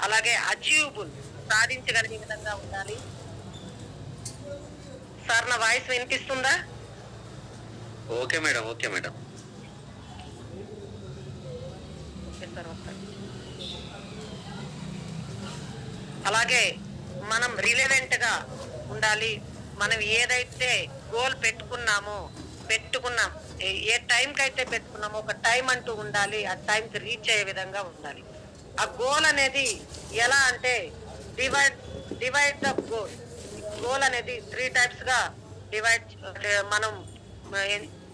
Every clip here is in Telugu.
అలాగే అచీవబుల్, సాధించగలిగే విధంగా ఉండాలి. సార్ నా వాయిస్ వినిపిస్తుందా? Okay madam, okay madam. Okay sir, వస్తాను. అలాగే మనం రిలవెంట్ గా ఉండాలి. మనం ఏదైతే గోల్ పెట్టుకున్నాం, ఏ టైంకి అయితే పెట్టుకున్నామో ఒక టైం అంటూ ఉండాలి. ఆ టైంకి రీచ్ అయ్యే విధంగా ఉండాలి. ఆ గోల్ అనేది ఎలా అంటే divide divide the goal. Goal అనేది 3 టైప్స్ గా డివైడ్ మనం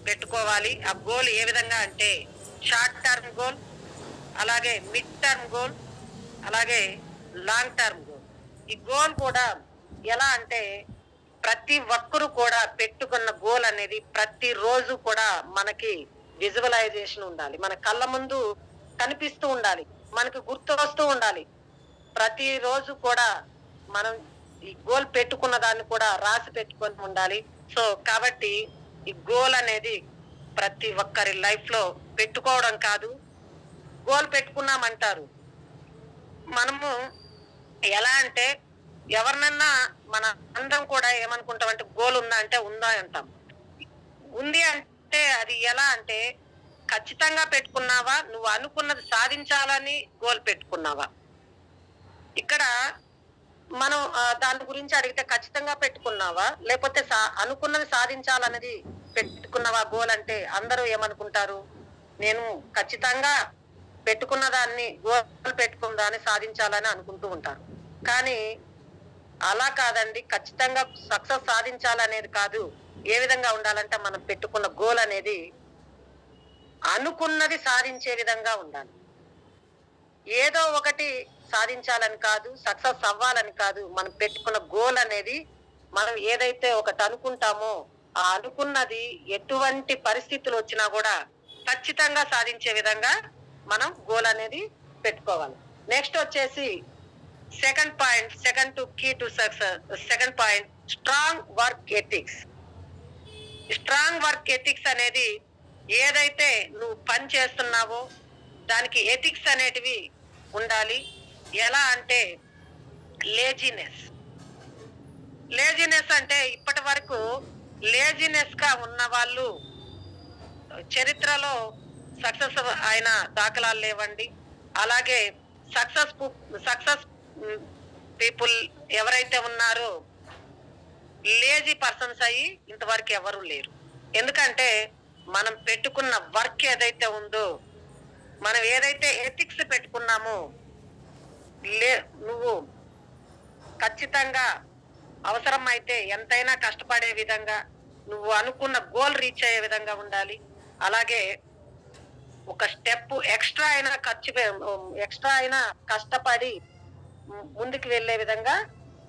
పెట్టుకోవాలి. ఆ గోల్ ఏ విధంగా అంటే షార్ట్ టర్మ్ గోల్, అలాగే మిడ్ టర్మ్ గోల్, అలాగే లాంగ్ టర్మ్ గోల్. ఈ గోల్ కూడా ఎలా అంటే ప్రతి ఒక్కరు కూడా పెట్టుకున్న గోల్ అనేది ప్రతి రోజు కూడా మనకి విజువలైజేషన్ ఉండాలి, మన కళ్ళ ముందు కనిపిస్తూ ఉండాలి, మనకి గుర్తు వస్తూ ఉండాలి. ప్రతి రోజు కూడా మనం ఈ గోల్ పెట్టుకున్న దాన్ని కూడా రాసి పెట్టుకొని ఉండాలి. సో కాబట్టి ఈ గోల్ అనేది ప్రతి ఒక్కరి లైఫ్ లో పెట్టుకోవడం కాదు, గోల్ పెట్టుకున్నామంటారు. మనము ఎలా అంటే ఎవరినన్నా మన అందరం కూడా ఏమనుకుంటాం అంటే గోల్ ఉందా అంటే ఉందా అంటాం. ఉంది అంటే అది ఎలా అంటే ఖచ్చితంగా పెట్టుకున్నావా, నువ్వు అనుకున్నది సాధించాలని గోల్ పెట్టుకున్నావా? ఇక్కడ మనం దాని గురించి అడిగితే ఖచ్చితంగా పెట్టుకున్నావా, లేకపోతే అనుకున్నది సాధించాలన్నది పెట్టుకున్నావా గోల్ అంటే అందరూ ఏమనుకుంటారు, నేను ఖచ్చితంగా పెట్టుకున్న దాన్ని గోల్ పెట్టుకున్న దాన్ని సాధించాలని అనుకుంటూ ఉంటారు. కానీ అలా కాదండి, ఖచ్చితంగా సక్సెస్ సాధించాలనేది కాదు. ఏ విధంగా ఉండాలంటే మనం పెట్టుకున్న గోల్ అనేది అనుకున్నది సాధించే విధంగా ఉండాలి. ఏదో ఒకటి సాధించాలని కాదు, సక్సెస్ అవ్వాలని కాదు. మనం పెట్టుకున్న గోల్ అనేది మనం ఏదైతే ఒకటి అనుకుంటామో ఆ అనుకున్నది ఎటువంటి పరిస్థితులు వచ్చినా కూడా ఖచ్చితంగా సాధించే విధంగా మనం గోల్ అనేది పెట్టుకోవాలి. నెక్స్ట్ వచ్చేసి second key to success. Second point, strong work ethics. Strong work ethics అనేది ఏదైతే నువ్వు పని చేస్తున్నావో దానికి ఎథిక్స్ అనేటివి ఉండాలి. ఎలా అంటే లేజినెస్ అంటే ఇప్పటి వరకు లేజినెస్ గా ఉన్న వాళ్ళు చరిత్రలో సక్సెస్ అయిన దాఖలాలు లేవండి. అలాగే సక్సెస్ పీపుల్ ఎవరైతే ఉన్నారో లేజీ పర్సన్స్ అయ్యి ఇంతవరకు ఎవరు లేరు. ఎందుకంటే మనం పెట్టుకున్న వర్క్ ఏదైతే ఉందో, మనం ఏదైతే ఎథిక్స్ పెట్టుకున్నామో నువ్వు ఖచ్చితంగా అవసరం అయితే ఎంతైనా కష్టపడే విధంగా, నువ్వు అనుకున్న గోల్ రీచ్ అయ్యే విధంగా ఉండాలి. అలాగే ఒక స్టెప్ ఎక్స్ట్రా అయినా కష్టపడి ముందుకు వెళ్లే విధంగా,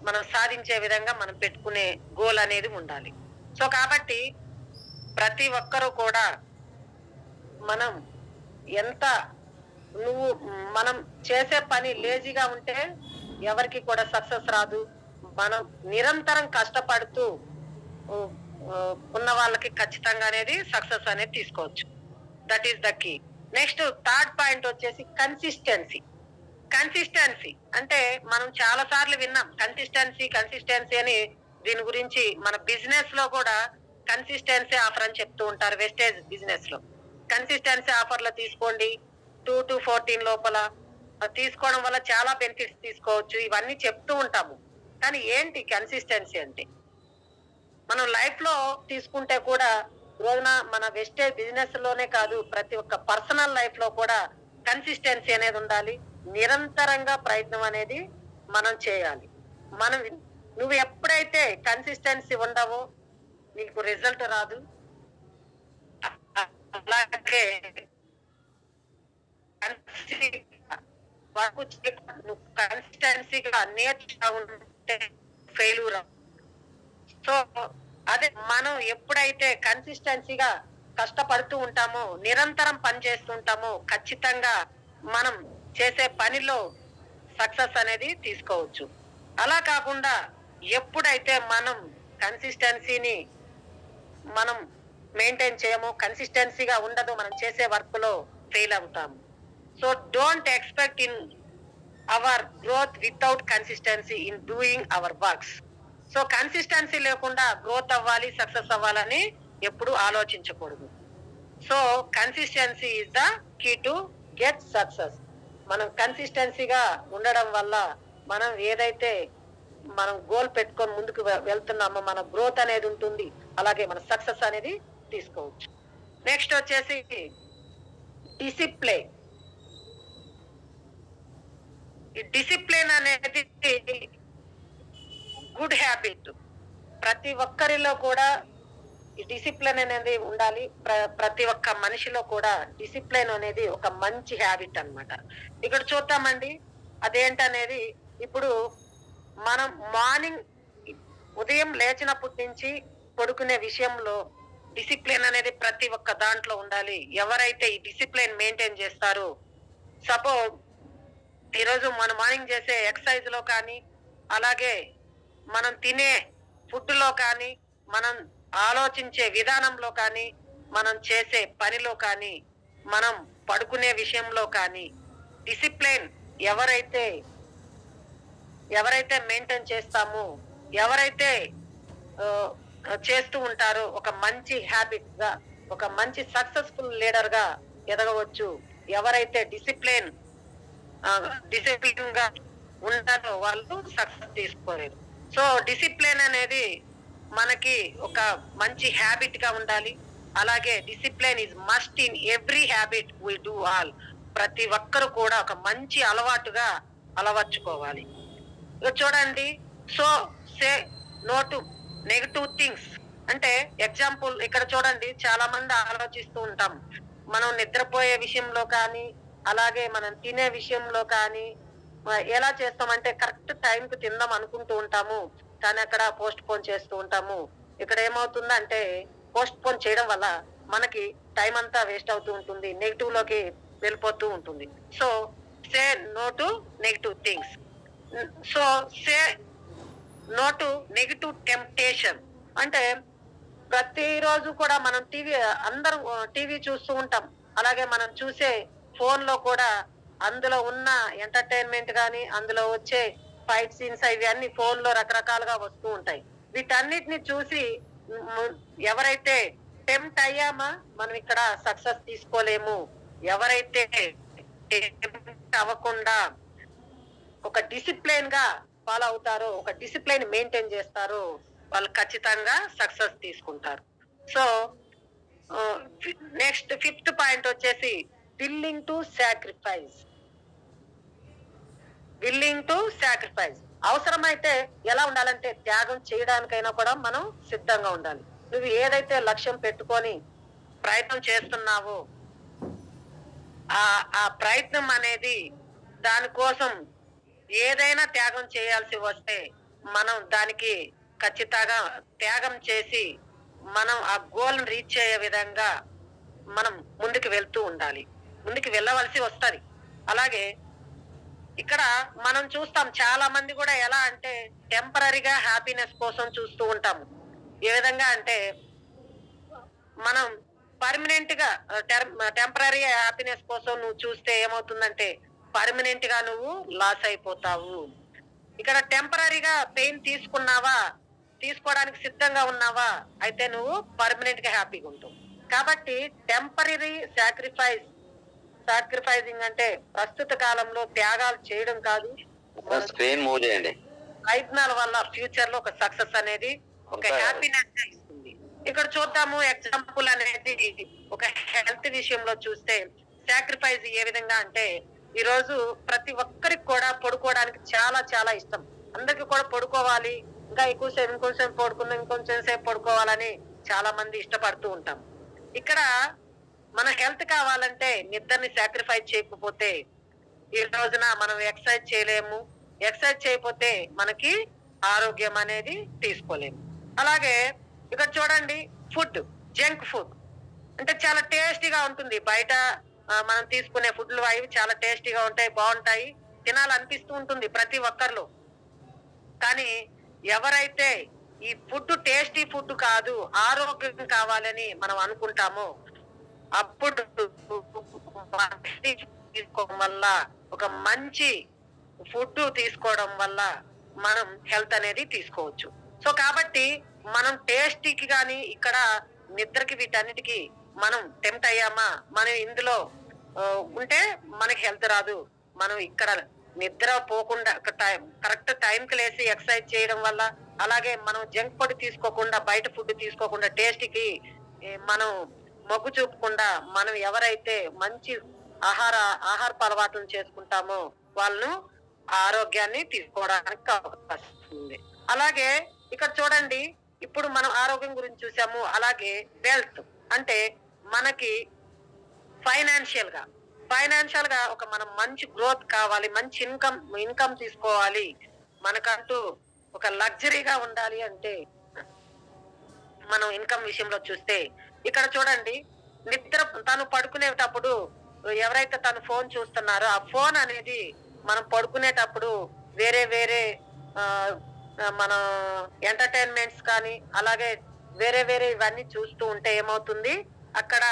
మనం సాధించే విధంగా మనం పెట్టుకునే గోల్ అనేది ఉండాలి. సో కాబట్టి ప్రతి ఒక్కరూ కూడా మనం మనం చేసే పని లేజీగా ఉంటే ఎవరికి కూడా సక్సెస్ రాదు. మనం నిరంతరం కష్టపడుతూ ఉన్న వాళ్ళకి ఖచ్చితంగా అనేది సక్సెస్ అనేది తీసుకోవచ్చు. That is the key. Next third point వచ్చేసి కన్సిస్టెన్సీ అంటే మనం చాలా సార్లు విన్నాం కన్సిస్టెన్సీ అని. దీని గురించి మన బిజినెస్ లో కూడా కన్సిస్టెన్సీ ఆఫర్ అని చెప్తూ ఉంటారు. వెస్టేజ్ బిజినెస్ లో కన్సిస్టెన్సీ ఆఫర్ లో తీసుకోండి, 2 to 14 లోపల తీసుకోవడం వల్ల చాలా బెనిఫిట్స్ తీసుకోవచ్చు, ఇవన్నీ చెప్తూ ఉంటాము. కానీ ఏంటి కన్సిస్టెన్సీ అంటే? మనం లైఫ్ లో తీసుకుంటే కూడా రోజున మన వెస్టేజ్ బిజినెస్ లోనే కాదు, ప్రతి ఒక్క పర్సనల్ లైఫ్ లో కూడా కన్సిస్టెన్సీ అనేది ఉండాలి. నిరంతరంగా ప్రయత్నం అనేది మనం చేయాలి. నువ్వు ఎప్పుడైతే కన్సిస్టెన్సీ ఉండవో నీకు రిజల్ట్ రాదు. అలాగే నువ్వు కన్సిస్టెన్సీగా నేర్చుకుంటా ఉంటే ఫెయిల్యూర్. సో అదే మనం ఎప్పుడైతే కన్సిస్టెన్సీగా కష్టపడుతూ ఉంటామో, నిరంతరం పని చేస్తుంటామో, ఖచ్చితంగా మనం చేసే పనిలో సక్సెస్ అనేది తీసుకోవచ్చు. అలా కాకుండా ఎప్పుడైతే మనం కన్సిస్టెన్సీని మనం మెయింటైన్ చేయము, కన్సిస్టెన్సీగా ఉండదు, మనం చేసే వర్క్ లో ఫెయిల్ అవుతాము. So don't expect in our growth without consistency in doing our works. So consistency లేకుండా గ్రోత్ అవ్వాలి, సక్సెస్ అవ్వాలని ఎప్పుడు ఆలోచించకూడదు. So consistency is the key to get success. మనం కన్సిస్టెన్సీగా ఉండడం వల్ల మనం ఏదైతే మనం గోల్ పెట్టుకొని ముందుకు వెళ్తున్నామో మన గ్రోత్ అనేది ఉంటుంది, అలాగే మన సక్సెస్ అనేది తీసుకోవచ్చు. నెక్స్ట్ వచ్చేసి డిసిప్లిన్. ఈ డిసిప్లిన్ అనేది గుడ్ హ్యాబిట్. ప్రతి ఒక్కరిలో కూడా ఈ డిసిప్లిన్ అనేది ఉండాలి. ప్రతి ఒక్క మనిషిలో కూడా డిసిప్లిన్ అనేది ఒక మంచి హ్యాబిట్ అన్నమాట. ఇక్కడ చూద్దామండి అదేంటనేది. ఇప్పుడు మనం మార్నింగ్ ఉదయం లేచినప్పటి నుంచి పడుకునే విషయంలో డిసిప్లిన్ అనేది ప్రతి ఒక్క దాంట్లో ఉండాలి. ఎవరైతే ఈ డిసిప్లిన్ మెయింటైన్ చేస్తారో, సపోజ్ ఈరోజు మనం మార్నింగ్ చేసే ఎక్సర్సైజ్ లో కానీ, అలాగే మనం తినే ఫుడ్ లో కానీ, మనం ఆలోచించే విధానంలో కానీ, మనం చేసే పనిలో కానీ, మనం పడుకునే విషయంలో కానీ డిసిప్లిన్ ఎవరైతే మెయింటైన్ చేస్తామో, ఎవరైతే చేస్తూ ఉంటారో ఒక మంచి హ్యాబిట్ గా, ఒక మంచి సక్సెస్ఫుల్ లీడర్ గా ఎదగవచ్చు. ఎవరైతే డిసిప్లిన్ గా ఉంటారో వాళ్ళు సక్సెస్ తీసుకోలేరు. సో డిసిప్లిన్ అనేది మనకి ఒక మంచి హ్యాబిట్ గా ఉండాలి. అలాగే discipline is must in every habit we do all. ప్రతి ఒక్కరు కూడా ఒక మంచి అలవాటుగా అలవర్చుకోవాలి. చూడండి, so say no to negative things. అంటే ఎగ్జాంపుల్ ఇక్కడ చూడండి, చాలా మంది ఆలోచిస్తూ ఉంటాం. మనం నిద్రపోయే విషయంలో కానీ, అలాగే మనం తినే విషయంలో కానీ ఎలా చేస్తామంటే కరెక్ట్ టైంకి తిందాం అనుకుంటూ ఉంటాము, కానీ అక్కడ పోస్ట్ పోన్ చేస్తూ ఉంటాము. ఇక్కడ ఏమవుతుందంటే పోస్ట్ పోన్ చేయడం వల్ల మనకి టైం అంతా వేస్ట్ అవుతూ ఉంటుంది, నెగిటివ్ లోకి వెళ్ళిపోతూ ఉంటుంది. So say no to negative things. So say no to negative temptation. అంటే ప్రతిరోజు కూడా మనం అందరం టీవీ చూస్తూ ఉంటాం. అలాగే మనం చూసే ఫోన్ లో కూడా అందులో ఉన్న ఎంటర్టైన్మెంట్ గానీ, అందులో వచ్చే ఫైట్ సీన్స్ ఇవి అన్ని ఫోన్ లో రకరకాలుగా వస్తూ ఉంటాయి. వీటన్నిటిని చూసి ఎవరైతే టెంప్ట్ అయ్యామా మనం ఇక్కడ సక్సెస్ తీసుకోలేము. ఎవరైతే టెంప్ట్ అవ్వకుండా ఒక డిసిప్లిన్ గా ఫాలో అవుతారో, ఒక డిసిప్లిన్ మెయింటైన్ చేస్తారో, వాళ్ళు ఖచ్చితంగా సక్సెస్ తీసుకుంటారు. సో నెక్స్ట్ 5th పాయింట్ వచ్చేసి willing to sacrifice. Willing to sacrifice. అవసరమైతే ఎలా ఉండాలంటే త్యాగం చేయడానికైనా కూడా మనం సిద్ధంగా ఉండాలి. నువ్వు ఏదైతే లక్ష్యం పెట్టుకొని ప్రయత్నం చేస్తున్నావో ఆ ప్రయత్నం అనేది దానికోసం ఏదైనా త్యాగం చేయాల్సి వస్తే మనం దానికి ఖచ్చితంగా త్యాగం చేసి మనం ఆ గోల్ రీచ్ అయ్యే విధంగా మనం ముందుకు వెళ్తూ ఉండాలి, ముందుకు వెళ్ళవలసి వస్తది. అలాగే ఇక్కడ మనం చూస్తాం చాలా మంది కూడా ఎలా అంటే టెంపరీగా హ్యాపీనెస్ కోసం చూస్తూ ఉంటాము. ఏ విధంగా అంటే మనం పర్మనెంట్ గా టెంపరీ హ్యాపీనెస్ కోసం నువ్వు చూస్తే ఏమవుతుందంటే పర్మనెంట్ గా నువ్వు లాస్ అయిపోతావు. ఇక్కడ టెంపరీగా పెయిన్ తీసుకోవడానికి సిద్ధంగా ఉన్నావా, అయితే నువ్వు పర్మనెంట్ గా హ్యాపీగా ఉంటావు. కాబట్టి టెంపరీ సాక్రిఫైసింగ్ అంటే ప్రస్తుత కాలంలో త్యాగాలు చేయడం కాదు, ప్రయత్నాల వల్ల ఫ్యూచర్ లో ఒక సక్సెస్ అనేది, ఒక హ్యాపీనెస్ ఇస్తుంది. ఇక్కడ చూద్దాము ఎగ్జాంపుల్ అనేది ఒక హెల్త్ విషయంలో చూస్తే సాక్రిఫైస్ ఏ విధంగా అంటే, ఈ రోజు ప్రతి ఒక్కరికి కూడా పడుకోవడానికి చాలా చాలా ఇష్టం. అందరికి కూడా పడుకోవాలి, ఇంకా ఇంకొంచెం పడుకున్నా ఇంకొంచెం సేపు పడుకోవాలని చాలా మంది ఇష్టపడుతూ ఉంటాం. ఇక్కడ మన హెల్త్ కావాలంటే నిద్రని సాక్రిఫైస్ చేయకపోతే ఈ రోజున మనం ఎక్సర్సైజ్ చేయలేము. ఎక్సర్సైజ్ చేయకపోతే మనకి ఆరోగ్యం అనేది తీసుకోలేము. అలాగే ఇక్కడ చూడండి, జంక్ ఫుడ్ అంటే చాలా టేస్టీగా ఉంటుంది. బయట మనం తీసుకునే ఫుడ్లు అవి చాలా టేస్టీగా ఉంటాయి, బాగుంటాయి, తినాలనిపిస్తూ ఉంటుంది ప్రతి ఒక్కరిలో. కానీ ఎవరైతే ఈ ఫుడ్ టేస్టీ ఫుడ్ కాదు, ఆరోగ్యం కావాలని మనం అనుకుంటామో అప్పుడు తీసుకోవడం వల్ల ఒక మంచి ఫుడ్ తీసుకోవడం వల్ల మనం హెల్త్ అనేది తీసుకోవచ్చు. సో కాబట్టి మనం టేస్టీకి గాని ఇక్కడ నిద్రకి వీటన్నిటికి మనం టెంప్ట్ అయ్యామా, మనం ఇందులో ఉంటే మనకి హెల్త్ రాదు. మనం ఇక్కడ నిద్ర పోకుండా కరెక్ట్ టైంకి లేసి ఎక్సర్సైజ్ చేయడం వల్ల, అలాగే మనం జంక్ ఫుడ్ తీసుకోకుండా, బయట ఫుడ్ తీసుకోకుండా, టేస్ట్కి మనం మొగ్గు చూపకుండా, మనం ఎవరైతే మంచి ఆహార ఆహారపు అలవాట్లను చేసుకుంటామో వాళ్ళను ఆరోగ్యాన్ని తీసుకోవడానికి అవకాశం ఉంది. అలాగే ఇక్కడ చూడండి, ఇప్పుడు మనం ఆరోగ్యం గురించి చూసాము. అలాగే వెల్త్ అంటే మనకి ఫైనాన్షియల్ గా ఒక మనం మంచి గ్రోత్ కావాలి, మంచి ఇన్కమ్ తీసుకోవాలి, మనకంటూ ఒక లగ్జరీగా ఉండాలి అంటే మనం ఇన్కమ్ విషయంలో చూస్తే ఇక్కడ చూడండి, నిద్ర తను పడుకునేటప్పుడు ఎవరైతే తను ఫోన్ చూస్తున్నారో ఆ ఫోన్ అనేది మనం పడుకునేటప్పుడు వేరే వేరే మన ఎంటర్టైన్మెంట్స్ కానీ అలాగే వేరే వేరే ఇవన్నీ చూస్తూ ఉంటే ఏమవుతుంది, అక్కడ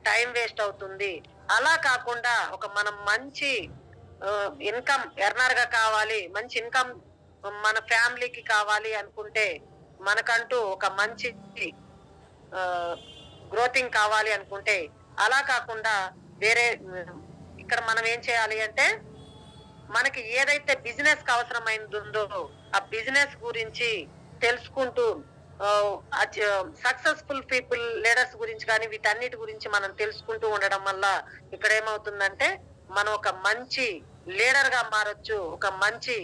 టైం వేస్ట్ అవుతుంది. అలా కాకుండా ఒక మనం మంచి ఇన్కమ్ ఎర్నర్ గా కావాలి, మంచి ఇన్కమ్ మన ఫ్యామిలీకి కావాలి అనుకుంటే, మనకంటూ ఒక మంచి గ్రోతింగ్ కావాలి అనుకుంటే, అలా కాకుండా వేరే ఇక్కడ మనం ఏం చేయాలి అంటే, మనకి ఏదైతే బిజినెస్ కి అవసరమైనది ఉందో ఆ బిజినెస్ గురించి తెలుసుకుంటూ సక్సెస్ఫుల్ పీపుల్ లీడర్స్ గురించి కానీ వీటన్నిటి గురించి మనం తెలుసుకుంటూ ఉండడం వల్ల ఇక్కడ ఏమవుతుందంటే మనం ఒక మంచి లీడర్ గా మారొచ్చు, ఒక మంచి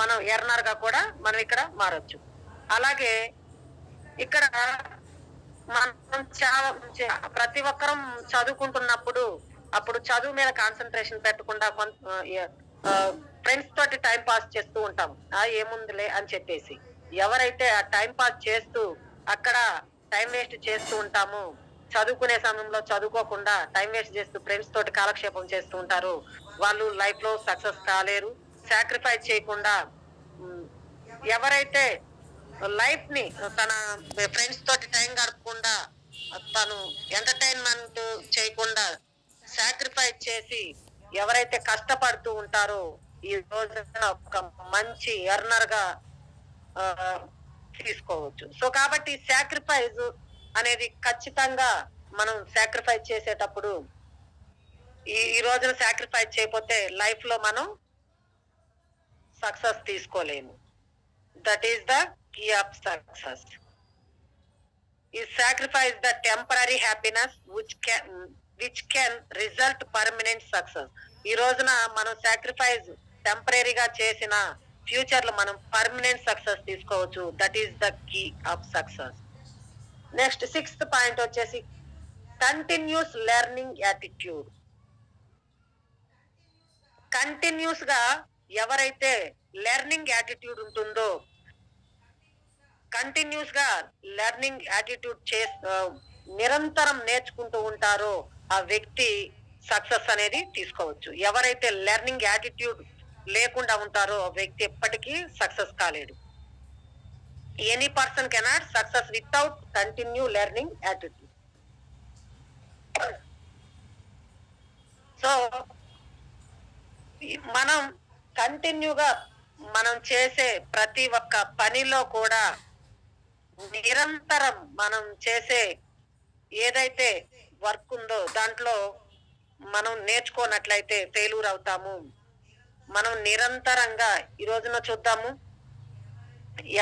మనం ఎర్నర్ గా కూడా మనం ఇక్కడ మారొచ్చు. అలాగే ఇక్కడ మనం చాలా ప్రతి ఒక్కరం చదువుకుంటున్నప్పుడు అప్పుడు చదువు మీద కాన్సన్ట్రేషన్ పెట్టకుండా ఫ్రెండ్స్ తోటి టైం పాస్ చేస్తూ ఉంటాం. ఏముందిలే అని చెప్పేసి ఎవరైతే ఆ టైం పాస్ చేస్తూ అక్కడ టైం వేస్ట్ చేస్తూ ఉంటామో, చదువుకునే సమయంలో చదువుకోకుండా టైం వేస్ట్ చేస్తూ ఫ్రెండ్స్ తోటి కాలక్షేపం చేస్తూ ఉంటారు, వాళ్ళు లైఫ్ లో సక్సెస్ కాలేరు. సాక్రిఫైస్ చేయకుండా ఎవరైతే లైఫ్ ని తన ఫ్రెండ్స్ తోటి టైం గడపకుండా, తను ఎంటర్టైన్మెంట్ చేయకుండా సాక్రిఫైస్ చేసి ఎవరైతే కష్టపడుతూ ఉంటారో ఈ రోజున ఒక మంచి ఎర్నర్ గా తీసుకోవచ్చు. సో కాబట్టి సాక్రిఫైస్ అనేది ఖచ్చితంగా మనం సాక్రిఫైస్ చేసేటప్పుడు ఈ రోజున సాక్రిఫైస్ చేయకపోతే లైఫ్ లో మనం సక్సెస్ తీసుకోలేము. That is the key of success. ఈ sacrifice the temporary happiness which can result permanent success. ఈ రోజున మనం సాక్రిఫైస్ టెంపరీగా చేసిన ఫ్యూచర్ లో మనం పర్మనెంట్ సక్సెస్ తీసుకోవచ్చు. That is the key of success. Next 6th point వచ్చేసి కంటిన్యూస్ లెర్నింగ్ యాటిట్యూడ్. కంటిన్యూస్ గా ఎవరైతే లెర్నింగ్ యాటిట్యూడ్ ఉంటుందో, కంటిన్యూస్ గా లెర్నింగ్ యాటిట్యూడ్ నిరంతరం నేర్చుకుంటూ ఉంటారో ఆ వ్యక్తి సక్సెస్ అనేది తీసుకోవచ్చు. ఎవరైతే లెర్నింగ్ యాటిట్యూడ్ లేకుండా ఉంటారో ఆ వ్యక్తి ఎప్పటికీ సక్సెస్ కాలేడు. Any person cannot success without continue learning attitude. So మనం కంటిన్యూగా మనం చేసే ప్రతి ఒక్క పనిలో కూడా నిరంతరం మనం చేసే ఏదైతే వర్క్ ఉందో దాంట్లో మనం నేర్చుకోనట్లయితే ఫెయిల్యూర్ అవుతాము. మనం నిరంతరంగా ఈ రోజున చూద్దాము,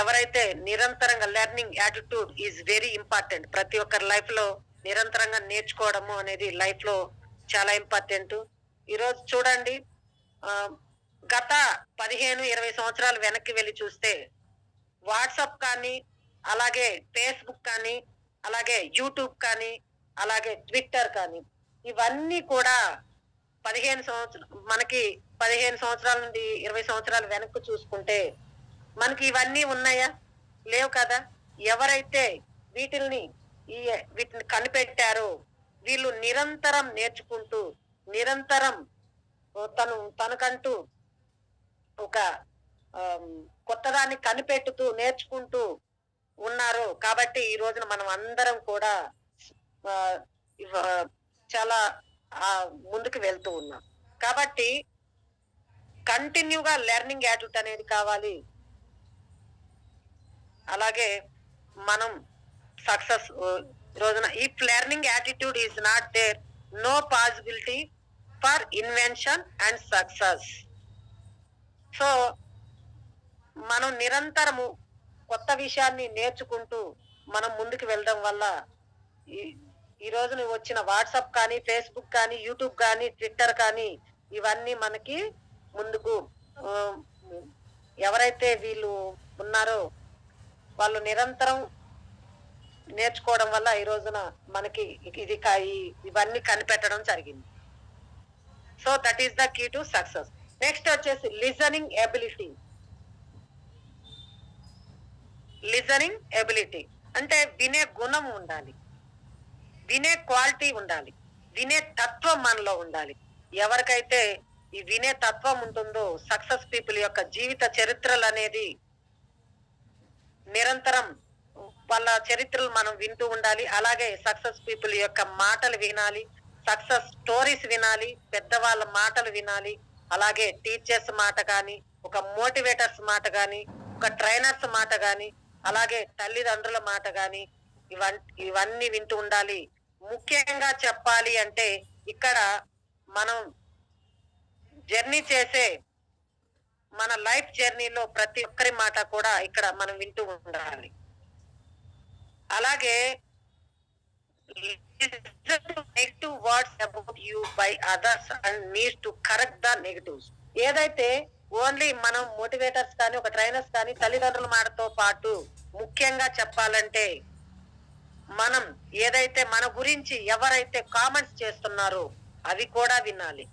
ఎవరైతే నిరంతరంగా learning attitude is very important. ప్రతి ఒక్కరి లైఫ్ లో నిరంతరంగా నేర్చుకోవడము అనేది లైఫ్ లో చాలా ఇంపార్టెంట్. ఈరోజు చూడండి, గత 15-20 సంవత్సరాలు వెనక్కి వెళ్ళి చూస్తే వాట్సాప్ కానీ, అలాగే ఫేస్బుక్ కానీ, అలాగే యూట్యూబ్ కానీ, అలాగే ట్విట్టర్ కానీ, ఇవన్నీ కూడా 15 సంవత్సరాల నుండి 20 సంవత్సరాలు వెనక్కి చూసుకుంటే మనకి ఇవన్నీ ఉన్నాయా? లేవు కదా. ఎవరైతే వీటిని కనిపెట్టారో వీళ్ళు నిరంతరం నేర్చుకుంటూ, నిరంతరం తనకంటూ ఒక కొత్తదాన్ని కనిపెట్టుతూ నేర్చుకుంటూ ఉన్నారు. కాబట్టి ఈ రోజున మనం అందరం కూడా చాలా ముందుకు వెళ్తూ ఉన్నాం. కాబట్టి కంటిన్యూగా లెర్నింగ్ యాటిట్యూడ్ అనేది కావాలి. అలాగే మనం సక్సెస్ రోజున if learning attitude is not there, no possibility for invention and success. So మనం నిరంతరము కొత్త విషయాన్ని నేర్చుకుంటూ మనం ముందుకు వెళ్ళడం వల్ల ఈ రోజు వచ్చిన వాట్సాప్ కానీ, ఫేస్బుక్ కానీ, యూట్యూబ్ కానీ, ట్విట్టర్ కానీ ఇవన్నీ మనకి ముందుకు ఎవరైతే వీళ్ళు ఉన్నారో వాళ్ళు నిరంతరం నేర్చుకోవడం వల్ల ఈ రోజున మనకి ఇది ఇవన్నీ కనిపెట్టడం జరిగింది. So that is the key to success. Next వచ్చేసి లిజనింగ్ ఎబిలిటీ. లిజనింగ్ ఎబిలిటీ అంటే వినే గుణం ఉండాలి, వినే క్వాలిటీ ఉండాలి, వినే తత్వం మనలో ఉండాలి. ఎవరికైతే ఈ వినే తత్వం ఉంటుందో సక్సెస్ పీపుల్ యొక్క జీవిత చరిత్రలు అనేది నిరంతరం వాళ్ళ చరిత్రలు మనం వింటూ ఉండాలి. అలాగే సక్సెస్ పీపుల్ యొక్క మాటలు వినాలి, సక్సెస్ స్టోరీస్ వినాలి, పెద్దవాళ్ళ మాటలు వినాలి. అలాగే టీచర్స్ మాట కానీ, ఒక మోటివేటర్స్ మాట కానీ, ఒక ట్రైనర్స్ మాట కానీ, అలాగే తల్లిదండ్రుల మాట కానీ ఇవన్నీ వింటూ ఉండాలి. ముఖ్యంగా చెప్పాలి అంటే ఇక్కడ మనం జర్నీ చేసే మన లైఫ్ జర్నీలో ప్రతి ఒక్కరి మాట కూడా ఇక్కడ మనం వింటూ ఉండాలి. అలాగే negative words about you by others and need to correct the negatives. ఏదైతే ఓన్లీ మనం మోటివేటర్స్ కానీ, ఒక ట్రైనర్స్ కానీ తల్లిదండ్రుల మాటతో పాటు ముఖ్యంగా చెప్పాలంటే మనం ఏదైతే మన గురించి ఎవరైతే కామెంట్స్ చేస్తున్నారో అవి కూడా వినాలి.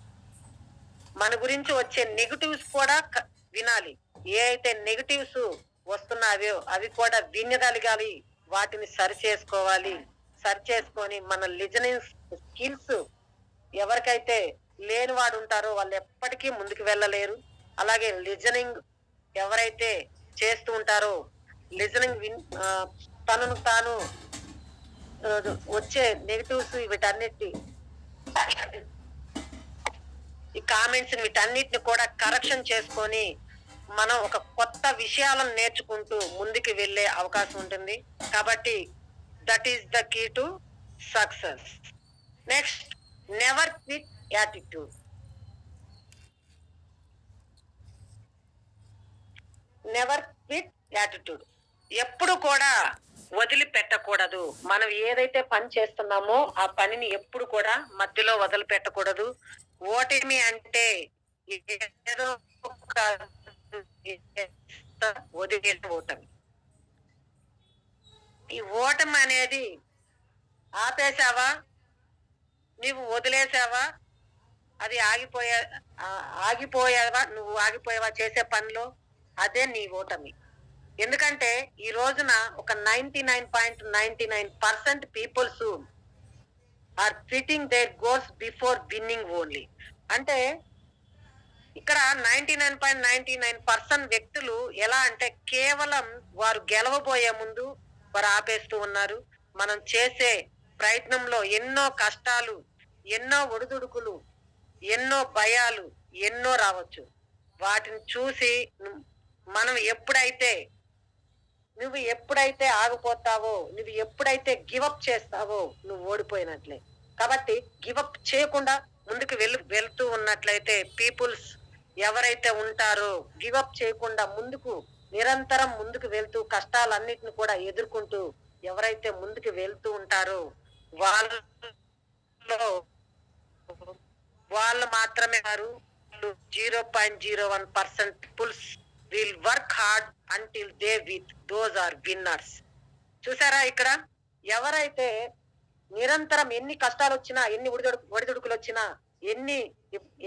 మన గురించి వచ్చే నెగటివ్స్ కూడా వినాలి. ఏ అయితే నెగటివ్స్ వస్తున్నాయో అవి కూడా వినగలగాలి, వాటిని సరి చేసుకోవాలి. సరి చేసుకొని మన లిజనింగ్ స్కిల్స్ ఎవరికైతే లేని వాడు ఉంటారో వాళ్ళు ఎప్పటికీ ముందుకు వెళ్ళలేరు. అలాగే లిజనింగ్ ఎవరైతే చేస్తూ ఉంటారో లిజనింగ్ తనను తాను వచ్చే నెగటివ్స్ వీటన్నిటి ఈ కామెంట్స్ వీటన్నిటిని కూడా కరెక్షన్ చేసుకొని మనం ఒక కొత్త విషయాలను నేర్చుకుంటూ ముందుకు వెళ్ళే అవకాశం ఉంటుంది. కాబట్టి that is the key to success. Next, never quit attitude. Never quit attitude ఎప్పుడు కూడా వదిలిపెట్టకూడదు. మనం ఏదైతే పని చేస్తున్నామో ఆ పనిని ఎప్పుడు కూడా మధ్యలో వదిలిపెట్టకూడదు. ఓటమి అంటే ఏదో వదిలే ఓటమి. ఈ ఓటమి అనేది ఆపేశావా, నీవు వదిలేసావా, అది ఆగిపోయావా, నువ్వు ఆగిపోయావా చేసే పనిలో, అదే నీ ఓటమి. ఎందుకంటే ఈ రోజున ఒక 99.99% peoples are quitting their goals before winning only. అంటే ఇక్కడ 99.99% వ్యక్తులు ఎలా అంటే కేవలం వారు గెలవబోయే ముందు వారు ఆపేస్తూ ఉన్నారు. మనం చేసే ప్రయత్నంలో ఎన్నో కష్టాలు, ఎన్నో ఒడిదుడుకులు, ఎన్నో భయాలు ఎన్నో రావచ్చు. వాటిని చూసి నువ్వు ఎప్పుడైతే ఆగిపోతావో, నువ్వు ఎప్పుడైతే గివప్ చేస్తావో నువ్వు ఓడిపోయినట్లే. కాబట్టి గివప్ చేయకుండా ముందుకు వెళ్తూ ఉన్నట్లయితే పీపుల్స్ ఎవరైతే ఉంటారో గివప్ చేయకుండా ముందుకు నిరంతరం ముందుకు వెళ్తూ కష్టాలన్నిటిని కూడా ఎదుర్కొంటూ ఎవరైతే ముందుకు వెళ్తూ ఉంటారో వాళ్ళు మాత్రమే 0.01% peoples will work hard until they win. Those are winners. చూసారా, ఇక్కడ ఎవరైతే నిరంతరం ఎన్ని కష్టాలు వచ్చినా, ఎన్ని ఒడిదుడుకులు వచ్చినా,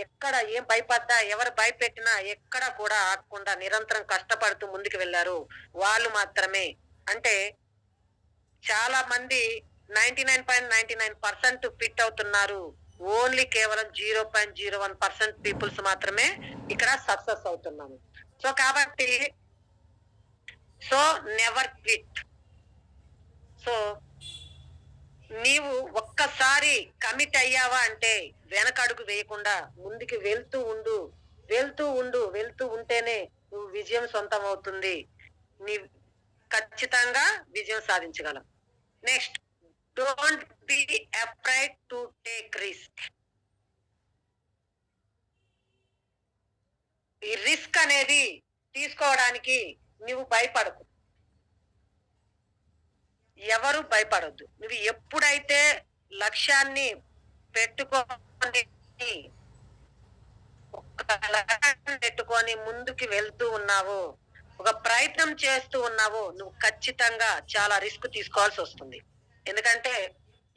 ఎక్కడ ఏం భయపడ్డా, ఎవరు భయపెట్టినా ఎక్కడ కూడా ఆగకుండా నిరంతరం కష్టపడుతూ ముందుకు వెళ్ళారు వాళ్ళు మాత్రమే. అంటే చాలా మంది 99.99% ఫిట్ అవుతున్నారు, ఓన్లీ కేవలం 0.01% పీపుల్స్ మాత్రమే ఇక్కడ సక్సెస్ అవుతున్నాము. సో కాబట్టి నెవర్ క్విట్. సో నీవు ఒక్కసారి కమిట్ అయ్యావా అంటే వెనకడుగు వేయకుండా ముందుకు వెళ్తూ వెళ్తూ ఉంటేనే నువ్వు విజయం సొంతం అవుతుంది. నీ ఖచ్చితంగా విజయం సాధించగలవు. Next, don't be afraid to take risk. ఈ రిస్క్ అనేది తీసుకోవడానికి నువ్వు భయపడకు. ఎవరు భయపడొద్దు. నువ్వు ఎప్పుడైతే లక్ష్యాన్ని పెట్టుకొని ఒక లక్ష్యాన్ని పెట్టుకొని ముందుకు వెళ్తూ ఉన్నావో, ఒక ప్రయత్నం చేస్తూ ఉన్నావో, నువ్వు ఖచ్చితంగా చాలా రిస్క్ తీసుకోవాల్సి వస్తుంది. ఎందుకంటే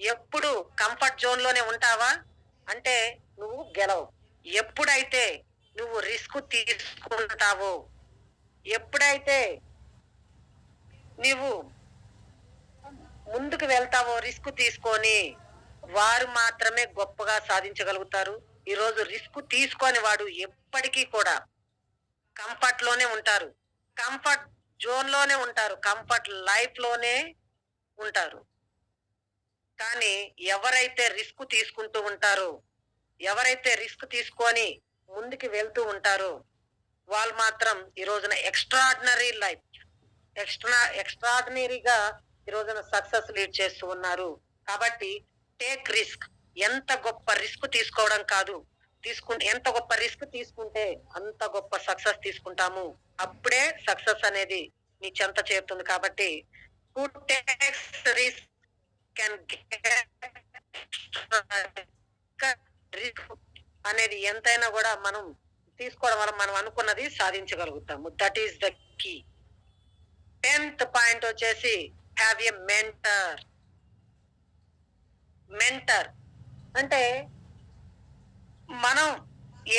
ఎప్పుడు కంఫర్ట్ జోన్ లోనే ఉంటావా అంటే నువ్వు గెలవు. ఎప్పుడైతే నువ్వు రిస్క్ తీసుకుంటావో, ఎప్పుడైతే నువ్వు ముందుకు వెళ్తావో రిస్క్ తీసుకొని, వారు మాత్రమే గొప్పగా సాధించగలుగుతారు. ఈరోజు రిస్క్ తీసుకొని వాడు ఎప్పటికీ కూడా కంఫర్ట్ లోనే ఉంటారు, కంఫర్ట్ జోన్ లోనే ఉంటారు, కంఫర్ట్ లైఫ్ లోనే ఉంటారు. కానీ ఎవరైతే రిస్క్ తీసుకుంటూ ఉంటారో, ఎవరైతే రిస్క్ తీసుకొని ముందుకు వెళ్తూ ఉంటారో, వాళ్ళు మాత్రం ఈ రోజున ఎక్స్ట్రాడినరీ లైఫ్, ఎక్స్ట్రాడినరీగా ఈ రోజున సక్సెస్ లీడ్ చేస్తూ ఉన్నారు. కాబట్టి టేక్ రిస్క్. ఎంత గొప్ప రిస్క్ తీసుకోవడం కాదు, ఎంత గొప్ప రిస్క్ తీసుకుంటే అంత గొప్ప సక్సెస్ తీసుకుంటాము. అప్పుడే సక్సెస్ అనేది నీ చెంత చేరుతుంది. కాబట్టి who takes risk can risk అనేది ఎంతైనా కూడా మనం తీసుకోవడం వల్ల మనం అనుకున్నది సాధించగలుగుతాము. That is the key. 10th point వచ్చేసి హ్యావ్ ఎ మెంటర్. మెంటర్ అంటే మనం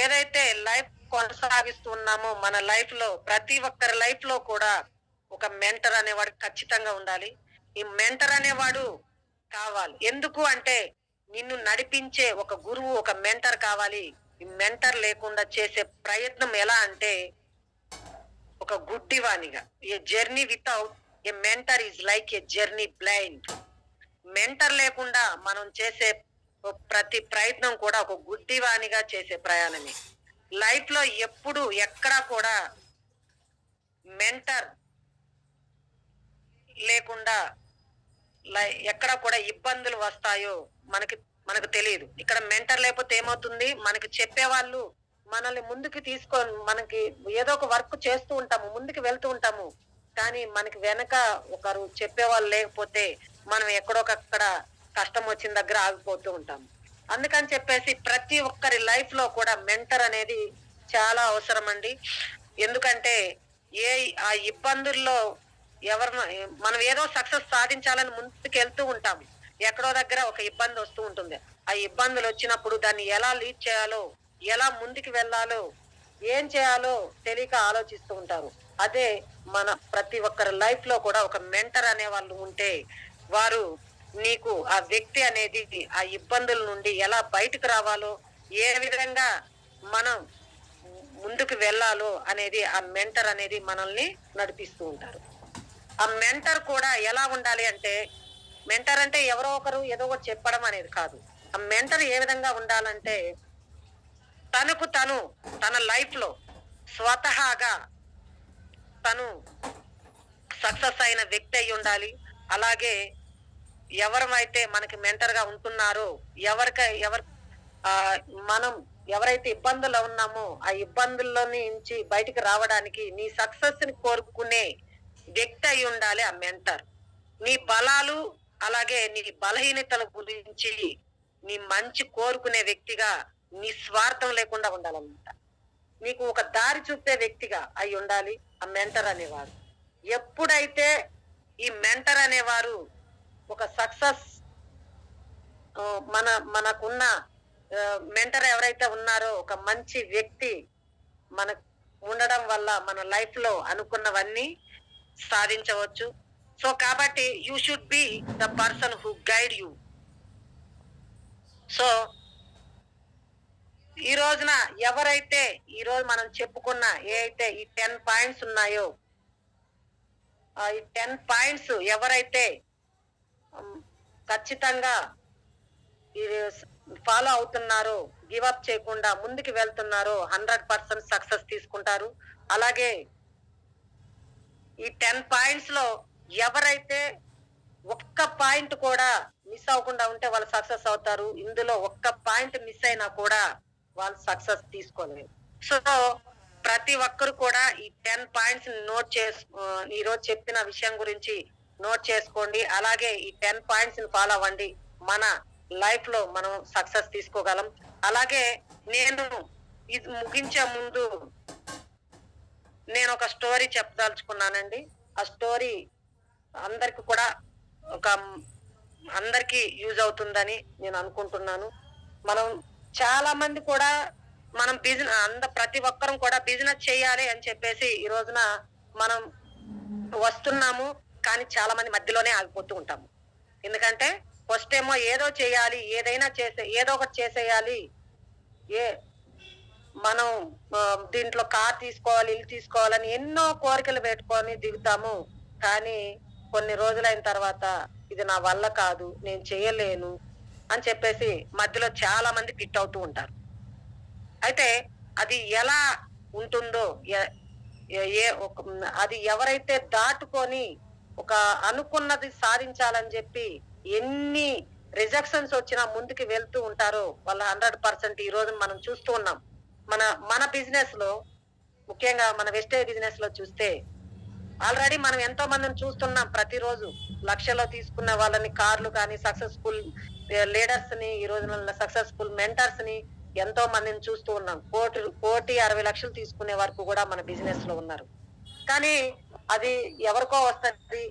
ఏదైతే లైఫ్ కొనసాగిస్తూ ఉన్నామో, మన లైఫ్ లో ప్రతి ఒక్కరి లైఫ్ లో కూడా ఒక మెంటర్ అనేవాడు ఖచ్చితంగా ఉండాలి. ఈ మెంటర్ అనేవాడు కావాలి. ఎందుకు అంటే నిన్ను నడిపించే ఒక గురువు, ఒక మెంటర్ కావాలి. ఈ మెంటర్ లేకుండా చేసే ప్రయత్నం ఎలా అంటే ఒక గుడ్డివానిగా. A journey without a mentor is like a journey blind. Mentor లేకుండా మనం చేసే ప్రతి ప్రయత్నం కూడా ఒక గుడ్డివానిగా చేసే ప్రయాణమే. లైఫ్ లో ఎప్పుడు ఎక్కడా కూడా మెంటర్ లేకుండా ఎక్కడ కూడా ఇబ్బందులు వస్తాయో మనకు తెలియదు. ఇక్కడ మెంటర్ లేకపోతే ఏమవుతుంది, మనకి చెప్పేవాళ్ళు మనల్ని ముందుకు తీసుకొని, మనకి ఏదో ఒక వర్క్ చేస్తూ ఉంటాము, ముందుకు వెళ్తూ ఉంటాము. కానీ మనకి వెనక ఒకరు చెప్పేవాళ్ళు లేకపోతే మనం ఎక్కడొకక్కడ కష్టం వచ్చిన దగ్గర ఆగిపోతూ ఉంటాము. అందుకని చెప్పేసి ప్రతి ఒక్కరి లైఫ్ లో కూడా మెంటర్ అనేది చాలా అవసరం అండి. ఎందుకంటే ఆ ఇబ్బందుల్లో మనం ఏదో సక్సెస్ సాధించాలని ముందుకు వెళ్తూ ఉంటాము. ఎక్కడో దగ్గర ఒక ఇబ్బంది వస్తూ ఉంటుంది. ఆ ఇబ్బందులు వచ్చినప్పుడు దాన్ని ఎలా లీడ్ చేయాలో, ఎలా ముందుకు వెళ్ళాలో, ఏం చేయాలో తెలియక ఆలోచిస్తూ ఉంటారు. అదే మన ప్రతి ఒక్కరి లైఫ్ లో కూడా ఒక మెంటర్ అనే వాళ్ళు ఉంటే, వారు నీకు ఆ వ్యక్తి అనేది ఆ ఇబ్బందుల నుండి ఎలా బయటకు రావాలో, ఏ విధంగా మనం ముందుకు వెళ్ళాలో అనేది ఆ మెంటర్ అనేది మనల్ని నడిపిస్తూ ఉంటారు. ఆ మెంటర్ కూడా ఎలా ఉండాలి అంటే, మెంటర్ అంటే ఎవరో ఒకరు ఏదో ఒకటి చెప్పడం అనేది కాదు. ఆ మెంటర్ ఏ విధంగా ఉండాలంటే తన లైఫ్ లో స్వతహాగా తను సక్సెస్ అయిన వ్యక్తి అయి ఉండాలి. అలాగే ఎవరైతే మనకి మెంటర్ గా ఉంటున్నారో, మనం ఎవరైతే ఇబ్బందుల్లో ఉన్నామో ఆ ఇబ్బందుల్లో నుంచి బయటికి రావడానికి నీ సక్సెస్ ని కోరుకునే వ్యక్తి అయి ఉండాలి ఆ మెంటర్. నీ బలాలు అలాగే నీ బలహీనతల గురించి నీ మంచి కోరుకునే వ్యక్తిగా, నీ స్వార్థం లేకుండా ఉండాలన్నమాట. నీకు ఒక దారి చూపే వ్యక్తిగా అయి ఉండాలి ఆ మెంటర్ అనేవారు. ఎప్పుడైతే ఈ మెంటర్ అనేవారు ఒక సక్సెస్ మనకున్న మెంటర్ ఎవరైతే ఉన్నారో ఒక మంచి వ్యక్తి మన ఉండడం వల్ల మన లైఫ్ లో అనుకున్నవన్నీ సాధించవచ్చు. సో కాబట్టి you should be the person who guide you. So ఈ రోజున ఎవరైతే ఈ రోజు మనం చెప్పుకున్న ఏదైతే ఈ 10 పాయింట్స్ ఉన్నాయో, ఈ 10 పాయింట్స్ ఎవరైతే ఖచ్చితంగా ఫాలో అవుతున్నారో గివ్ అప్ చేయకుండా ముందుకు వెళ్తున్నారో 100% సక్సెస్ తీసుకుంటారు. అలాగే ఈ 10 పాయింట్స్ లో ఎవరైతే ఒక్క పాయింట్ కూడా మిస్ అవ్వకుండా ఉంటే వాళ్ళు సక్సెస్ అవుతారు. ఇందులో ఒక్క పాయింట్ మిస్ అయినా కూడా వాళ్ళు సక్సెస్ తీసుకోలేరు. సో ప్రతి ఒక్కరు కూడా ఈ 10 పాయింట్స్ నోట్ ఈ రోజు చెప్పిన విషయం గురించి నోట్ చేసుకోండి. అలాగే ఈ 10 పాయింట్స్ ని ఫాలో అవ్వండి. మన లైఫ్ లో మనం సక్సెస్ తీసుకోగలం. అలాగే నేను ఇది ముగించే ముందు నేను ఒక స్టోరీ చెప్పదలుచుకున్నానండి. ఆ స్టోరీ అందరికి కూడా ఒక అందరికి యూజ్ అవుతుందని నేను అనుకుంటున్నాను. మనం చాలా మంది కూడా మనం ప్రతి ఒక్కరం కూడా బిజినెస్ చేయాలి అని చెప్పేసి ఈ రోజున మనం వస్తున్నాము. కానీ చాలా మంది మధ్యలోనే ఆగిపోతూ ఉంటాము. ఎందుకంటే ఫస్ట్ ఏమో ఏదో చేయాలి, ఏదో ఒకటి చేసేయాలి, మనం దీంట్లో కార్ తీసుకోవాలి, ఇల్లు తీసుకోవాలని ఎన్నో కోరికలు పెట్టుకొని దిగుతాము. కానీ కొన్ని రోజులైన తర్వాత ఇది నా వల్ల కాదు, నేను చేయలేను అని చెప్పేసి మధ్యలో చాలా మంది ఫిట్ అవుతూ ఉంటారు. అయితే అది ఎలా ఉంటుందో, అది ఎవరైతే దాటుకొని ఒక అనుకున్నది సాధించాలని చెప్పి ఎన్ని రిజెక్షన్స్ వచ్చినా ముందుకు వెళ్తూ ఉంటారో వాళ్ళ 100% ఈ రోజు మనం చూస్తూ ఉన్నాం. మన బిజినెస్ లో, ముఖ్యంగా మన వెస్టేజ్ బిజినెస్ లో చూస్తే ఆల్రెడీ మనం ఎంతో మందిని చూస్తున్నాం. ప్రతిరోజు లక్షల్లో తీసుకున్న వాళ్ళని, కార్లు కానీ, సక్సెస్ఫుల్ లీడర్స్ ని, ఈ రోజున సక్సెస్ఫుల్ మెంటర్స్ ని ఎంతో మందిని చూస్తూ ఉన్నాం. 1,60,00,000 తీసుకునే వరకు కూడా మన బిజినెస్ లో ఉన్నారు. కానీ అది ఎవరికో వస్తుంది,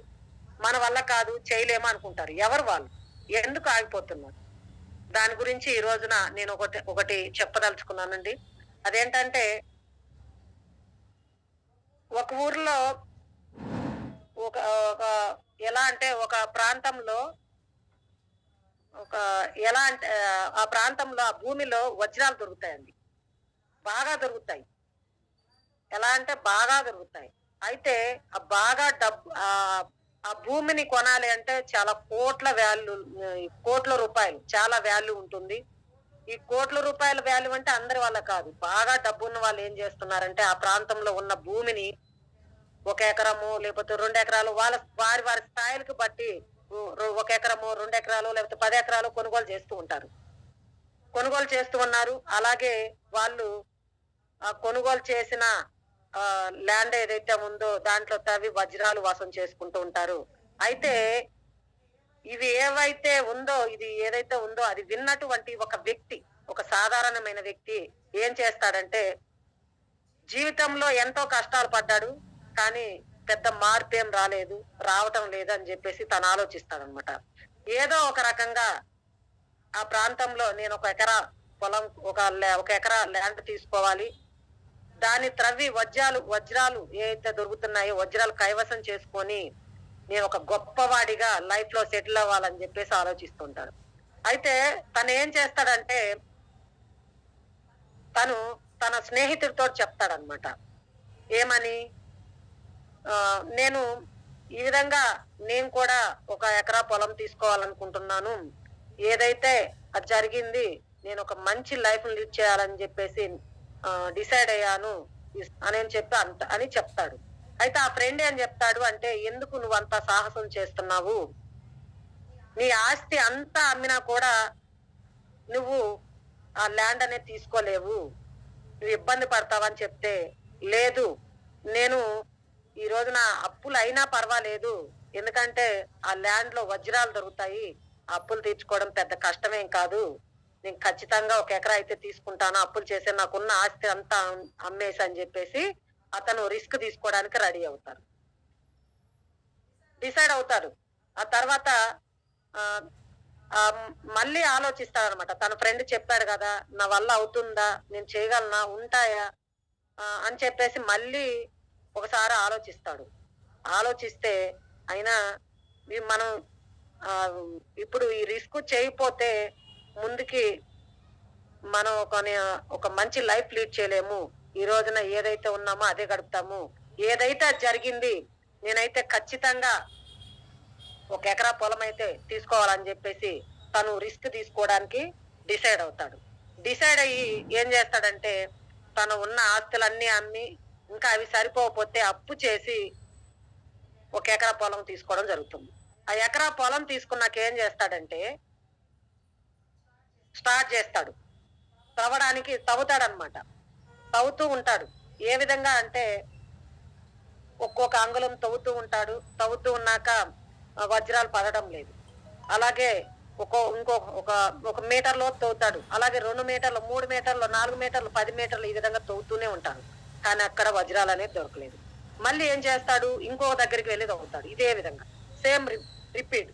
మన వల్ల కాదు, చేయలేమో అనుకుంటారు. ఎవరు వాళ్ళు? ఎందుకు ఆగిపోతున్నారు? దాని గురించి ఈ రోజున నేను ఒకటి చెప్పదలుచుకున్నానండి. అదేంటంటే, ఒక ఊర్లో ఒక ఎలా అంటే ఒక ప్రాంతంలో ఎలా అంటే ఆ ప్రాంతంలో ఆ భూమిలో వజ్రాలు దొరుకుతాయండి. బాగా దొరుకుతాయి. ఎలా అంటే బాగా దొరుకుతాయి. అయితే ఆ బాగా ఆ భూమిని కొనాలి అంటే చాలా కోట్ల రూపాయలు చాలా వాల్యూ ఉంటుంది. ఈ కోట్ల రూపాయల వాల్యూ అంటే అందరి వల్ల కాదు. బాగా డబ్బున్న వాళ్ళు ఏం చేస్తున్నారంటే ఆ ప్రాంతంలో ఉన్న భూమిని 1 ఎకరము లేకపోతే 2 ఎకరాలు వారి స్థాయిలకు బట్టి 1 ఎకరము, 2 ఎకరాలు లేకపోతే 10 ఎకరాలు కొనుగోలు చేస్తూ ఉన్నారు. అలాగే వాళ్ళు కొనుగోలు చేసిన ల్యాండ్ ఏదైతే ఉందో దాంట్లో తవ్వి వజ్రాలు వాసం చేసుకుంటూ ఉంటారు. అయితే ఇది ఏదైతే ఉందో అది విన్నటువంటి ఒక వ్యక్తి, ఒక సాధారణమైన వ్యక్తి ఏం చేస్తాడంటే, జీవితంలో ఎంతో కష్టాలు పడ్డాడు, కానీ పెద్ద మార్పు ఏం రావటం లేదు అని చెప్పేసి తను ఆలోచిస్తాడనమాట. ఏదో ఒక రకంగా ఆ ప్రాంతంలో నేను 1 ఎకరా పొలం, 1 ఎకరా ల్యాండ్ తీసుకోవాలి, దాన్ని త్రవ్వి వజ్రాలు ఏదైతే దొరుకుతున్నాయో వజ్రాలు కైవసం చేసుకొని నేను ఒక గొప్పవాడిగా లైఫ్ లో సెటిల్ అవ్వాలని చెప్పేసి ఆలోచిస్తుంటాడు. అయితే తను ఏం చేస్తాడంటే, తను తన స్నేహితుడితో చెప్తాడనమాట. ఏమని? నేను ఈ విధంగా నేను కూడా 1 ఎకరా పొలం తీసుకోవాలనుకుంటున్నాను, ఏదైతే అది జరిగింది, నేను ఒక మంచి లైఫ్ లీడ్ చేయాలని చెప్పేసి డిసైడ్ అయ్యాను అని చెప్తాడు. అయితే ఆ ఫ్రెండ్ ఏం చెప్తాడు అంటే, ఎందుకు నువ్వు అంత సాహసం చేస్తున్నావు? నీ ఆస్తి అంతా అమ్మినా కూడా నువ్వు ఆ ల్యాండ్ అనేది తీసుకోలేవు, నువ్వు ఇబ్బంది పడతావని చెప్తే, లేదు, నేను ఈ రోజున అప్పులు అయినా పర్వాలేదు, ఎందుకంటే ఆ ల్యాండ్ లో వజ్రాలు దొరుకుతాయి, అప్పులు తీర్చుకోవడం పెద్ద కష్టమేం కాదు, నేను ఖచ్చితంగా 1 ఎకరా అయితే తీసుకుంటాను, అప్పులు చేసే నాకున్న ఆస్తి అంతా అమ్మేసి అని చెప్పేసి అతను రిస్క్ తీసుకోవడానికి డిసైడ్ అవుతాడు. ఆ తర్వాత మళ్ళీ ఆలోచిస్తాడనమాట. తన ఫ్రెండ్ చెప్పాడు కదా, నా వల్ల అవుతుందా, నేను చేయగలనా, ఉంటాయా అని చెప్పేసి మళ్ళీ ఒకసారి ఆలోచిస్తే అయినా మనం ఇప్పుడు ఈ రిస్క్ చేయకపోతే ముందుకి మనం ఒక మంచి లైఫ్ లీడ్ చేయలేము. ఈ రోజున ఏదైతే ఉన్నామో అదే గడుపుతాము. ఏదైతే జరిగింది, నేనైతే ఖచ్చితంగా 1 ఎకరా పొలం అయితే తీసుకోవాలని చెప్పేసి తను రిస్క్ తీసుకోవడానికి డిసైడ్ అవుతాడు. డిసైడ్ అయ్యి ఏం చేస్తాడంటే తను ఉన్న ఆస్తులన్నీ అమ్మి ఇంకా అవి సరిపోకపోతే అప్పు చేసి ఒక ఎకరా పొలం తీసుకోవడం జరుగుతుంది. ఆ ఎకరా పొలం తీసుకున్నాక ఏం చేస్తాడంటే స్టార్ట్ చేస్తాడు, తవ్వుతాడనమాట. తవ్వుతూ ఉంటాడు. ఏ విధంగా అంటే ఒక్కొక్క అంగుళం తవ్వుతూ ఉంటాడు. తవ్వుతూ ఉన్నాక వజ్రాలు పడడం లేదు. అలాగే ఒక మీటర్ లో తవ్వుతాడు. అలాగే 2 మీటర్లు, 3 మీటర్లు, 4 మీటర్లు, 10 మీటర్లు ఈ విధంగా తవ్వుతూనే ఉంటాడు. కానీ అక్కడ వజ్రాలు అనేది దొరకలేదు. మళ్ళీ ఏం చేస్తాడు, ఇంకో దగ్గరికి వెళ్ళి తవ్వుతాడు. ఇదే విధంగా సేమ్ రిపీట్.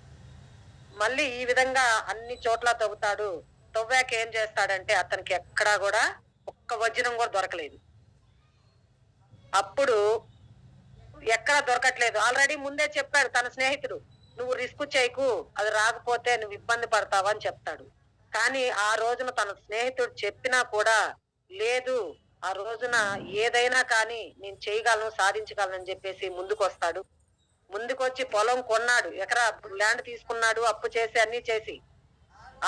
మళ్ళీ ఈ విధంగా అన్ని చోట్ల తవ్వుతాడు. తవ్వాక ఏం చేస్తాడంటే అతనికి ఎక్కడా కూడా ఒక్క వజ్రం కూడా దొరకలేదు. అప్పుడు ఎక్కడ దొరకట్లేదు. ఆల్రెడీ ముందే చెప్పాడు తన స్నేహితుడు, నువ్వు రిస్క్ చేయకు, అది రాకపోతే నువ్వు ఇబ్బంది పడతావా అని చెప్తాడు. కానీ ఆ రోజున తన స్నేహితుడు చెప్పినా కూడా లేదు, ఆ రోజున ఏదైనా కానీ నేను చేయగలను, సాధించగలను అని చెప్పేసి ముందుకొస్తాడు. ముందుకొచ్చి పొలం కొన్నాడు, ఎకరా ల్యాండ్ తీసుకున్నాడు, అప్పు చేసి అన్ని చేసి.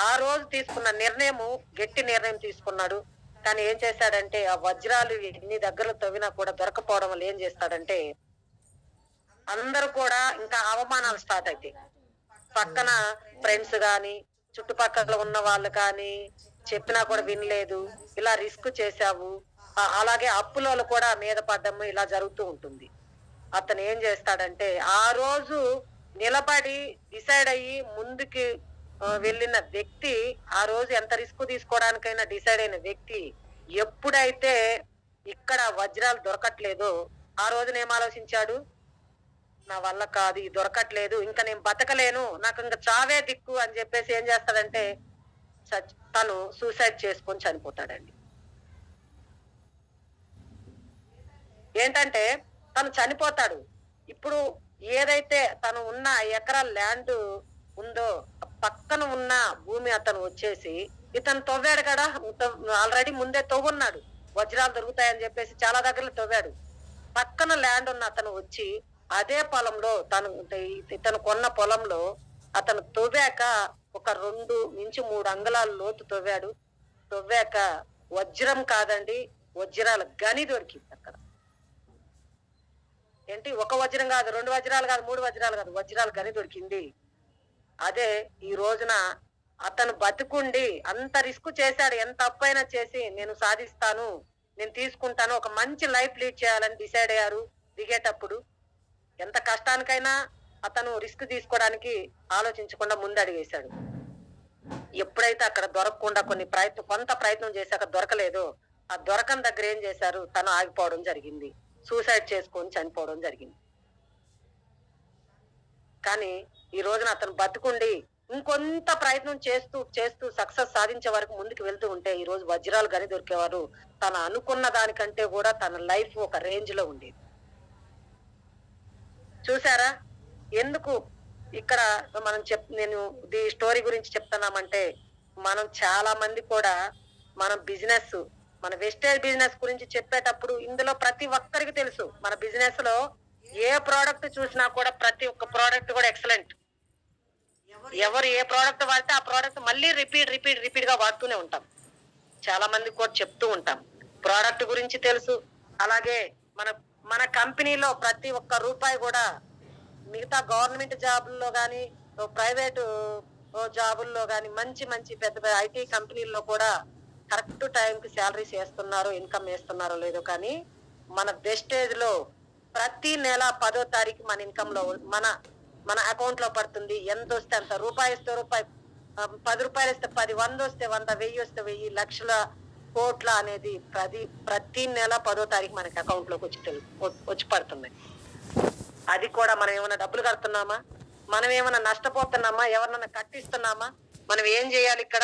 ఆ రోజు తీసుకున్న నిర్ణయము గట్టి నిర్ణయం తీసుకున్నాడు. కానీ ఏం చేశాడంటే ఆ వజ్రాలు ఎన్ని దగ్గర తవ్వినా కూడా దొరకపోవడం వల్ల ఏం చేస్తాడంటే అందరూ కూడా ఇంకా అవమానాలు స్టార్ట్ అవుతాయి. పక్కన ఫ్రెండ్స్ గాని చుట్టుపక్కల ఉన్న వాళ్ళు కానీ చెప్పినా కూడా వినలేదు, ఇలా రిస్క్ చేశావు, అలాగే అప్పులలో కూడా మీద పడ్డము, ఇలా జరుగుతూ ఉంటుంది. అతను ఏం చేస్తాడంటే ఆ రోజు నిలబడి డిసైడ్ అయ్యి ముందుకి వెళ్ళిన వ్యక్తి, ఆ రోజు ఎంత రిస్క్ తీసుకోవడానికైనా డిసైడ్ అయిన వ్యక్తి ఎప్పుడైతే ఇక్కడ వజ్రాలు దొరకట్లేదో ఆ రోజున ఏం ఆలోచించాడు, నా వల్ల కాదు, ఇది దొరకట్లేదు, ఇంకా నేను బతకలేను, నాకు ఇంకా చావే దిక్కు అని చెప్పేసి ఏం చేస్తాడంటే తను సూసైడ్ చేసుకొని చనిపోతాడండి. ఏంటంటే తను చనిపోతాడు. ఇప్పుడు ఏదైతే తను ఉన్న ఎకరా ల్యాండ్ ఉందో పక్కన ఉన్న భూమి అతను వచ్చేసి ఇతను తవ్వాడు కదా, ఆల్రెడీ ముందే తవ్వున్నాడు, వజ్రాలు దొరుకుతాయని చెప్పేసి చాలా దగ్గర తవ్వాడు. పక్కన ల్యాండ్ ఉన్న అతను వచ్చి అదే పొలంలో ఇతను కొన్న పొలంలో అతను తవ్వాక ఒక 2 నుంచి 3 అంగుళాల లోతు తవ్వాడు. తవ్వాక వజ్రం కాదండి, వజ్రాల గని దొరికింది అక్కడ. ఏంటి, ఒక వజ్రం కాదు, 2 వజ్రాలు కాదు, 3 వజ్రాలు కాదు, వజ్రాల గని దొరికింది. అదే ఈ రోజున అతను బతుకుండి అంత రిస్క్ చేశాడు, ఎంత అప్పైనా చేసి నేను సాధిస్తాను, నేను తీసుకుంటాను, ఒక మంచి లైఫ్ లీడ్ చేయాలని డిసైడ్ అయ్యారు. దిగేటప్పుడు ఎంత కష్టానికైనా అతను రిస్క్ తీసుకోవడానికి ఆలోచించకుండా ముందడిగేశాడు. ఎప్పుడైతే అక్కడ దొరకకుండా కొంత ప్రయత్నం చేశాక దొరకలేదో, ఆ దొరకని దగ్గర ఏం చేశారు, తను ఆగిపోవడం జరిగింది, సూసైడ్ చేసుకొని చనిపోవడం జరిగింది. కానీ ఈ రోజున అతను బతుకుండి ఇంకొంత ప్రయత్నం చేస్తూ చేస్తూ సక్సెస్ సాధించే వరకు ముందుకు వెళ్తూ ఉంటే ఈ రోజు వజ్రాలు గని దొరికేవారు. తను అనుకున్న దానికంటే కూడా తన లైఫ్ ఒక రేంజ్ లో ఉండేది. చూసారా ఎందుకు ఇక్కడ నేను ఈ స్టోరీ గురించి చెప్తున్నామంటే, మనం చాలా మంది కూడా మన వెస్టేజ్ బిజినెస్ గురించి చెప్పేటప్పుడు ఇందులో ప్రతి ఒక్కరికి తెలుసు, మన బిజినెస్ లో ఏ ప్రోడక్ట్ చూసినా కూడా ప్రతి ఒక్క ప్రోడక్ట్ కూడా ఎక్సలెంట్. ఎవరు ఏ ప్రోడక్ట్ వాడితే ఆ ప్రోడక్ట్ మళ్ళీ రిపీట్ గా వాడుతూనే ఉంటాం. చాలా మందికి కూడా చెప్తూ ఉంటాం. ప్రోడక్ట్ గురించి తెలుసు. అలాగే మన కంపెనీలో ప్రతి ఒక్క రూపాయి కూడా మిగతా గవర్నమెంట్ జాబుల్లో కానీ ప్రైవేటు జాబుల్లో కానీ మంచి పెద్ద ఐటీ కంపెనీల్లో కూడా కరెక్ట్ టైంకి శాలరీస్ వేస్తున్నారో ఇన్కమ్ వేస్తున్నారో లేదో, కానీ మన వెస్టేజ్ లో ప్రతి నెల 10వ తారీఖు మన ఇన్కమ్ లో మన అకౌంట్ లో పడుతుంది. ఎంత వస్తే అంత, రూపాయి వస్తే రూపాయి, 10 రూపాయలు వస్తే 10, 100 వస్తే 100, 1000 వస్తే 1000, లక్షల కోట్ల అనేది ప్రతి నెల 10వ తారీఖు మనకి అకౌంట్ లోకి వచ్చి పడుతుంది. అది కూడా మనం ఏమైనా డబ్బులు కడుతున్నామా, మనం ఏమైనా నష్టపోతున్నామా, ఎవరినైనా కట్టిస్తున్నామా? మనం ఏం చేయాలి ఇక్కడ?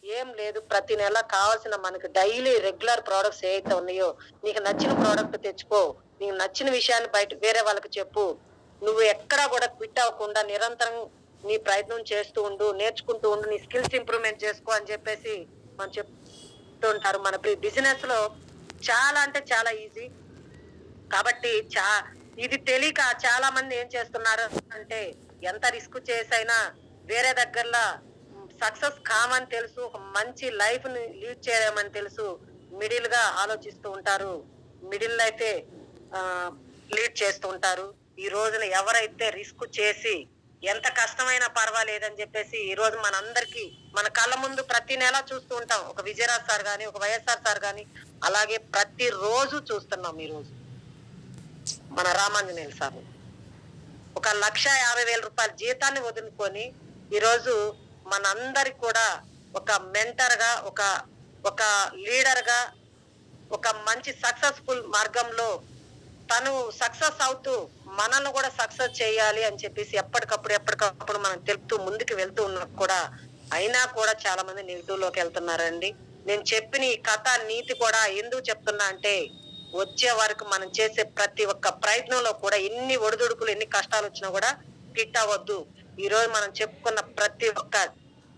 ఏం లేదు. ప్రతి నెల కావాల్సిన మనకి డైలీ రెగ్యులర్ ప్రోడక్ట్స్ ఏవైతే ఉన్నాయో, నీకు నచ్చిన ప్రోడక్ట్ తెచ్చుకో, నీకు నచ్చిన విషయాన్ని బయట వేరే వాళ్ళకి చెప్పు. నువ్వు ఎక్కడా కూడా క్విట్ అవ్వకుండా నిరంతరం నీ ప్రయత్నం చేస్తూ ఉండు, నేర్చుకుంటూ ఉండు, నీ స్కిల్స్ ఇంప్రూవ్మెంట్ చేసుకో అని చెప్పేసి మనం చెప్తూ ఉంటారు. మన బిజినెస్ లో చాలా అంటే చాలా ఈజీ. కాబట్టి ఇది తెలియక చాలా మంది ఏం చేస్తున్నారు అంటే ఎంత రిస్క్ చేసైనా వేరే దగ్గరలో సక్సెస్ కామని తెలుసు, ఒక మంచి లైఫ్ ని లీడ్ చేయమని తెలుసు, మిడిల్ గా ఆలోచిస్తూ ఉంటారు, మిడిల్ అయితే లీడ్ చేస్తూ ఉంటారు. ఈ రోజున ఎవరైతే రిస్క్ చేసి ఎంత కష్టమైనా పర్వాలేదని చెప్పేసి ఈ రోజు మనందరికి మన కళ్ళ ముందు ప్రతి నెల చూస్తూ ఉంటాం. ఒక విజయరాజ్ సార్ గాని, ఒక వైఎస్ఆర్ సార్ గాని, అలాగే ప్రతి రోజు చూస్తున్నాం. ఈ రోజు మన రామాంజనేయులు సార్ 1,50,000 జీతాన్ని వదులుకొని ఈ రోజు మనందరికి కూడా ఒక మెంటర్ గా, ఒక లీడర్ గా, ఒక మంచి సక్సెస్ఫుల్ మార్గంలో తను సక్సెస్ అవుతూ మనల్ని కూడా సక్సెస్ చేయాలి అని చెప్పేసి ఎప్పటికప్పుడు మనం తెలుపుతూ ముందుకు వెళ్తూ ఉన్నా కూడా, అయినా కూడా చాలా మంది నెగిటివ్ లోకి వెళ్తున్నారండి. నేను చెప్పిన ఈ కథ నీతి కూడా ఎందుకు చెప్తున్నా అంటే, వచ్చే వరకు మనం చేసే ప్రతి ఒక్క ప్రయత్నంలో కూడా ఎన్ని ఒడిదుడుకులు, ఎన్ని కష్టాలు వచ్చినా కూడా హిట్ అవ్వద్దు. ఈ రోజు మనం చెప్పుకున్న ప్రతి ఒక్క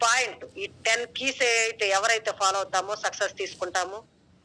పాయింట్, ఈ 10 కీస్ అయితే ఎవరైతే ఫాలో అవుతామో సక్సెస్ తీసుకుంటామో,